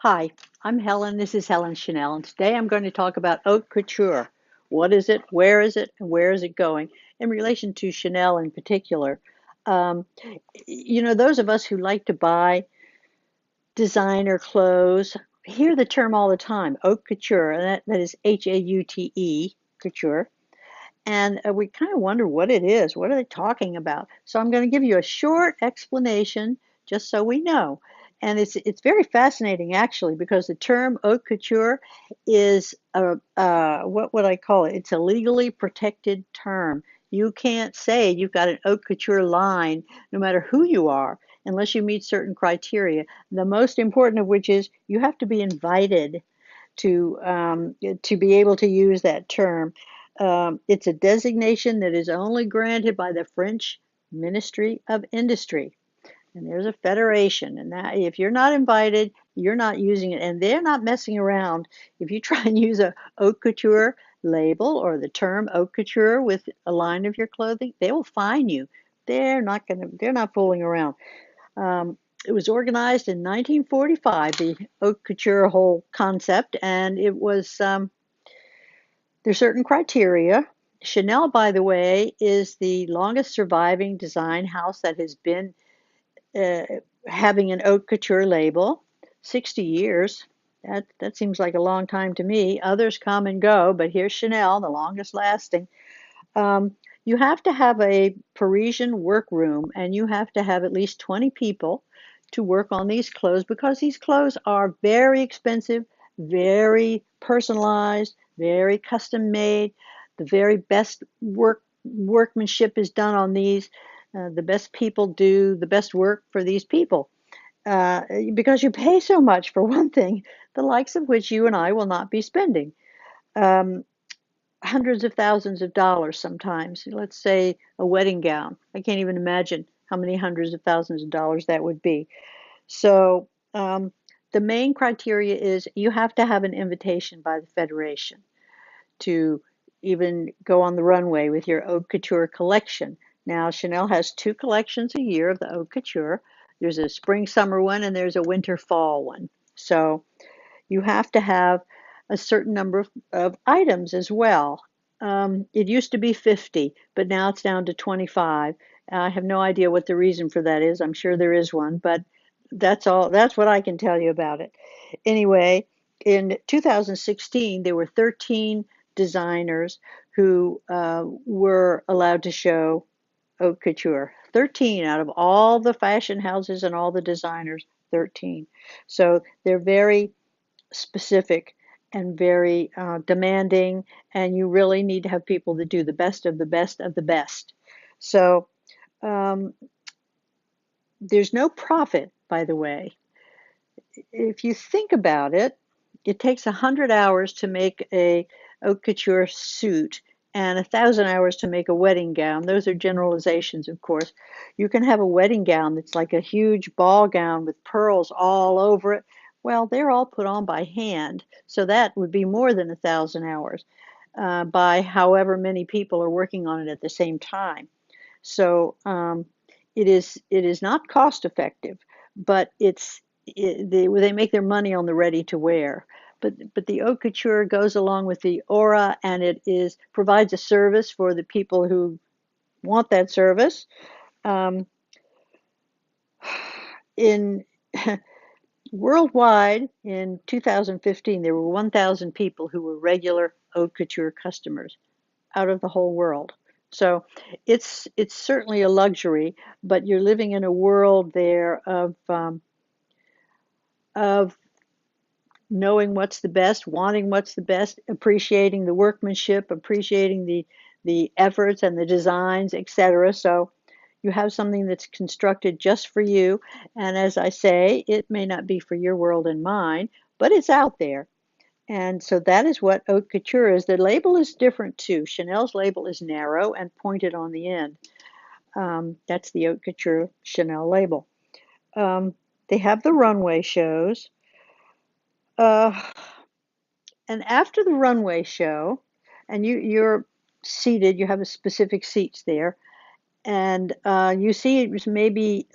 Hi, I'm Helen. This is Helen Chanel, and today I'm going to talk about haute couture. What is it? Where is it? And where is it going in relation to Chanel in particular? Um, those of us who like to buy designer clothes hear the term all the time, haute couture, and that is Haute, couture. And we kind of wonder what it is. What are they talking about? So I'm going to give you a short explanation just so we know. And it's very fascinating actually because the term haute couture is what would I call it? It's a legally protected term. You can't say you've got an haute couture line no matter who you are unless you meet certain criteria. The most important of which is you have to be invited to be able to use that term. It's a designation that is only granted by the French Ministry of Industry. And there's a federation, and that if you're not invited, you're not using it, and they're not messing around. If you try and use a haute couture label or the term haute couture with a line of your clothing, they will fine you. They're not fooling around. Um, it was organized in 1945, the haute couture whole concept, and it was there's certain criteria. Chanel, by the way, is the longest surviving design house that has been uh, having an haute couture label. 60 years. That seems like a long time to me. Others come and go, but here's Chanel, the longest lasting. You have to have a Parisian workroom, and you have to have at least 20 people to work on these clothes because these clothes are very expensive, very personalized, very custom made. The very best workmanship is done on these. The best people do the best work for these people because you pay so much for one thing, the likes of which you and I will not be spending. Um, Hundreds of thousands of dollars sometimes. Let's say a wedding gown. I can't even imagine how many hundreds of thousands of dollars that would be. So the main criteria is you have to have an invitation by the Federation to even go on the runway with your haute couture collection. Now, Chanel has two collections a year of the haute couture. There's a spring summer one and there's a winter fall one. So you have to have a certain number of items as well. It used to be 50, but now it's down to 25. I have no idea what the reason for that is. I'm sure there is one, but that's all. That's what I can tell you about it. Anyway, in 2016, there were 13 designers who were allowed to show haute couture. 13 out of all the fashion houses and all the designers, 13. So they're very specific and very demanding, and you really need to have people that do the best of the best of the best. So um, there's no profit, by the way. If you think about it, it takes 100 hours to make a haute couture suit and 1,000 hours to make a wedding gown. Those are generalizations, of course. You can have a wedding gown that's like a huge ball gown with pearls all over it. Well, they're all put on by hand, so that would be more than 1,000 hours by however many people are working on it at the same time. So it is not cost effective, but they make their money on the ready to wear. But the haute couture goes along with the aura, and it is provides a service for the people who want that service. Um, in Worldwide in 2015, there were 1,000 people who were regular haute couture customers out of the whole world. So it's certainly a luxury, but you're living in a world there of knowing what's the best, wanting what's the best, appreciating the workmanship, appreciating the efforts and the designs, etc. So you have something that's constructed just for you, and as I say, it may not be for your world and mine, but it's out there. And so that is what haute couture is. The label is different too. Chanel's label is narrow and pointed on the end. That's the haute couture Chanel label. Um, they have the runway shows. Uh, and after the runway show, and you're seated, you have a specific seats there, and you see maybe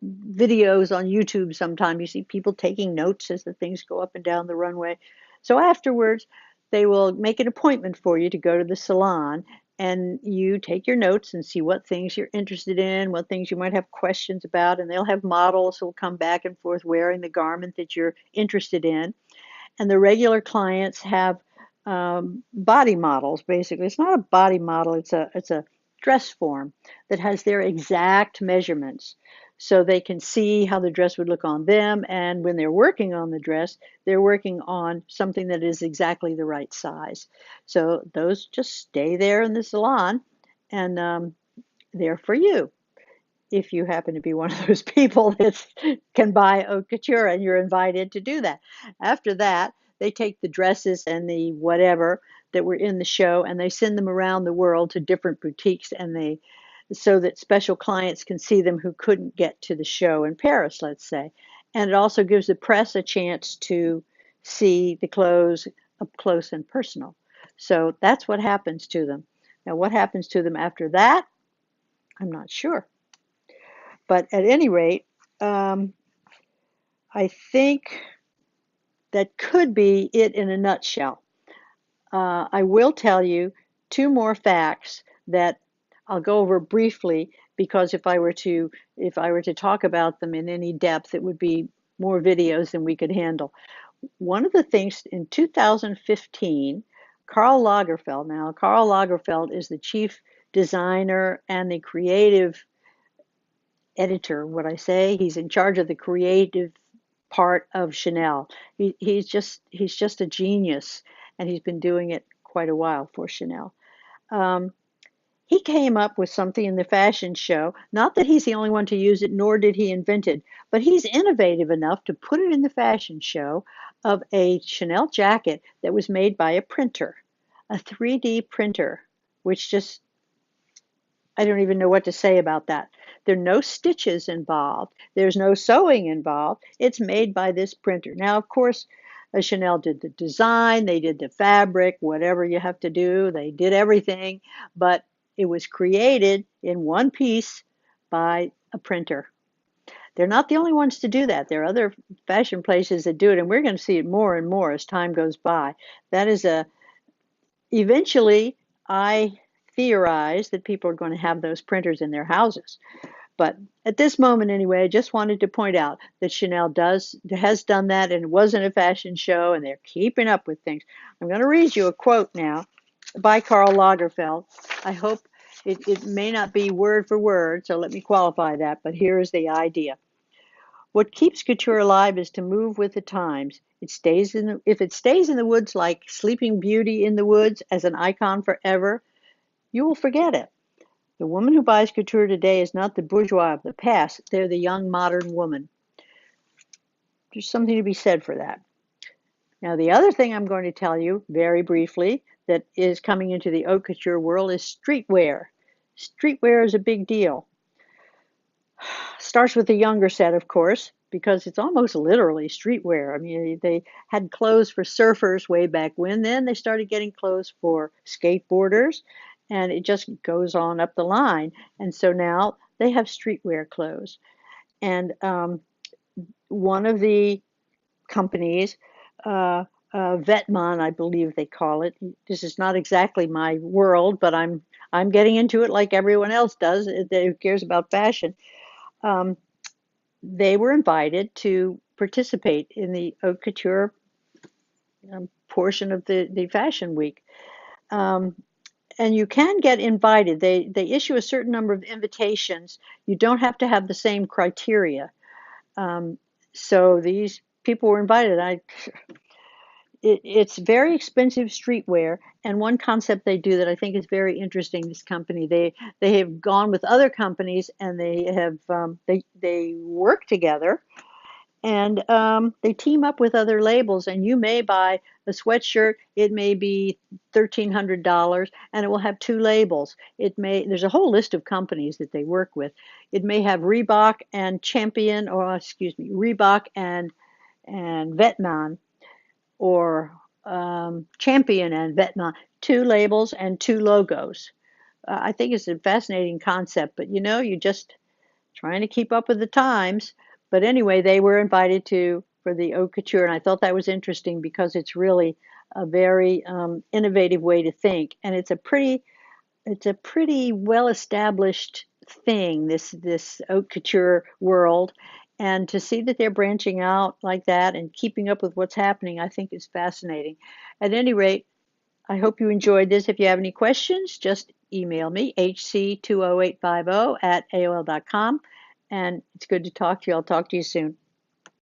videos on YouTube sometimes. You see people taking notes as the things go up and down the runway. So afterwards, they will make an appointment for you to go to the salon, and you take your notes and see what things you're interested in, what things you might have questions about, and they'll have models who'll come back and forth wearing the garment that you're interested in. And the regular clients have body models. Basically, it's not a body model; it's a dress form that has their exact measurements, so they can see how the dress would look on them. And when they're working on the dress, they're working on something that is exactly the right size. So those just stay there in the salon, and they're for you if you happen to be one of those people that can buy haute couture, and you're invited to do that. After that, they take the dresses and the whatever that were in the show, and they send them around the world to different boutiques, and they so that special clients can see them who couldn't get to the show in Paris, let's say. And it also gives the press a chance to see the clothes up close and personal. So that's what happens to them. Now, what happens to them after that, I'm not sure. But at any rate, um, I think that could be it in a nutshell. I will tell you two more facts that I'll go over briefly, because if I were to talk about them in any depth, it would be more videos than we could handle. One of the things in 2015, Karl Lagerfeld is the chief designer and the creative editor, what I say. He's in charge of the creative part of Chanel. He's just a genius, and he's been doing it quite a while for Chanel. Um, he came up with something in the fashion show. Not that he's the only one to use it, nor did he invent it, but he's innovative enough to put it in the fashion show of a Chanel jacket that was made by a printer, a 3D printer, which just I don't even know what to say about that. There are no stitches involved. There's no sewing involved. It's made by this printer. Now, of course, Chanel did the design, they did the fabric, whatever you have to do, they did everything, but it was created in one piece by a printer. They're not the only ones to do that. There are other fashion places that do it, and we're going to see it more and more as time goes by. That is a Eventually, I theorize that people are going to have those printers in their houses. But at this moment, anyway, I just wanted to point out that Chanel has done that, and it wasn't a fashion show, and they're keeping up with things. I'm going to read you a quote now by Karl Lagerfeld. I hope it may not be word for word, so let me qualify that, but here is the idea. What keeps couture alive is to move with the times. If it stays in the woods like Sleeping Beauty in the woods as an icon forever, you will forget it. The woman who buys couture today is not the bourgeois of the past. They're the young modern woman. There's something to be said for that. Now, the other thing I'm going to tell you very briefly that is coming into the haute couture world is streetwear. Streetwear is a big deal. Starts with the younger set, of course, because it's almost literally streetwear. I mean, they had clothes for surfers way back when. Then they started getting clothes for skateboarders, and it just goes on up the line. And so now they have streetwear clothes. And one of the companies, Vetman, I believe they call it. This is not exactly my world, but I'm getting into it like everyone else does. Who cares about fashion? Um, they were invited to participate in the haute couture portion of the fashion week. Um, and you can get invited. They issue a certain number of invitations. You don't have to have the same criteria. Um, so these people were invited. It's very expensive streetwear, and one concept they do that I think is very interesting. This company, they have gone with other companies, and they work together, and they team up with other labels, and you may buy a sweatshirt. It may be $1,300, and it will have two labels. There's a whole list of companies that they work with. It may have Reebok and Champion, or excuse me, Reebok and Vetman, or Champion and Vetman, two labels and two logos. I think it's a fascinating concept, but you just trying to keep up with the times. But anyway, they were invited to for the haute couture, and I thought that was interesting because it's really a very innovative way to think, and it's a pretty well established thing, this haute couture world. And to see that they're branching out like that and keeping up with what's happening, I think is fascinating. At any rate, I hope you enjoyed this. If you have any questions, just email me, hc20850 at aol.com. And it's good to talk to you. I'll talk to you soon.